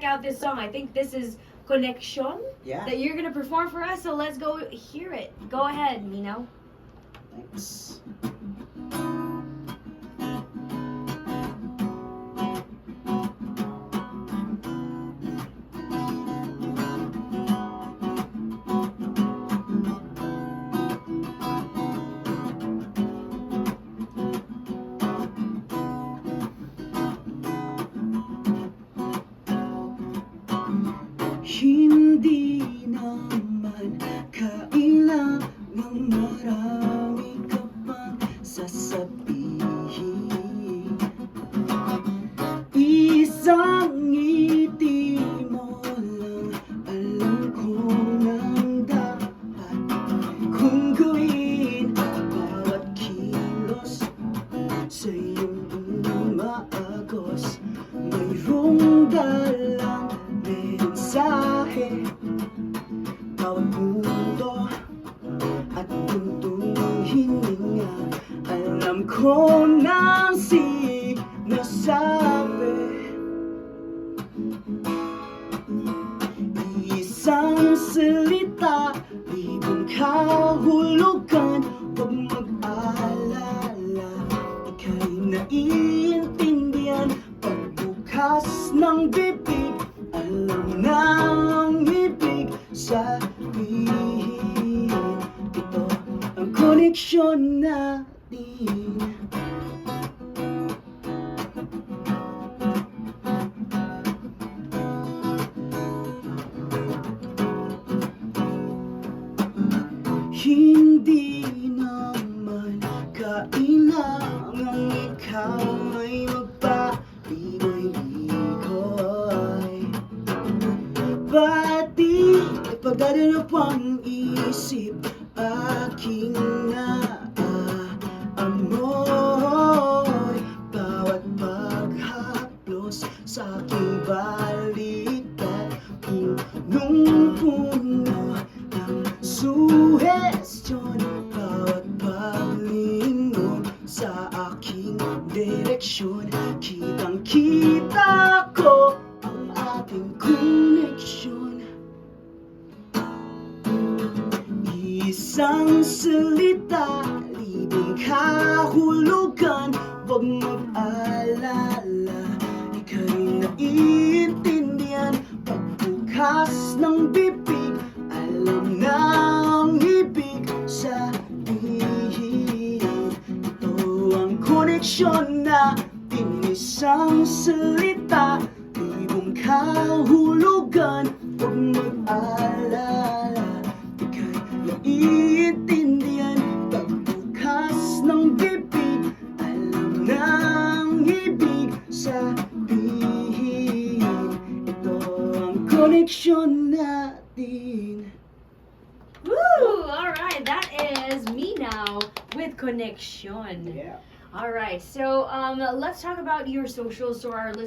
check out this song. I think this is Connection Yeah. that you're gonna perform for us. So let's go hear it. Go ahead, Minaw. Thanks. Hindi naman kailangang marami ka pang sasabihin. Isang ngiti mo lang alam kong ang dapat kong gawin. Bawat kilos sa iyong umaagos, mayroong dalang mensahe. Bawat mundo at tuntong hininga, alam ko nang sinasabi. Isang salita, libong kahulugan. Huwag mag-alala, ika'y naiintindihan. Pagbukas ng bibig, alam na ang ibig sabihin. Ito ang koneksyon natin. Hindi naman kailangang ikaw ay magpaligoy-ligoy. Pati pagdadala pang isip, aking naamoy. Bawat paghaplos sa aking balikat, punong-puno ng suhestyon. Bawat paglingon sa aking direksyon, kitang-kita ko ang ating koneksyon. Isang salita, libong kahulugan. Huwag mag-alala, ika'y naiintindihan. Pagbukas ng bibig, alam na ang ibig sabihin. Ito ang koneksyon natin. Isang salita, libong kahulugan. Huwag mag-alala, ika'y naiintindihan. Pagbukas ng bibig, alam na ang ibig sabihin. Ito ang koneksyon natin. Woo! All right, that is Minaw with Connection. Yeah. All right, so let's talk about your socials so our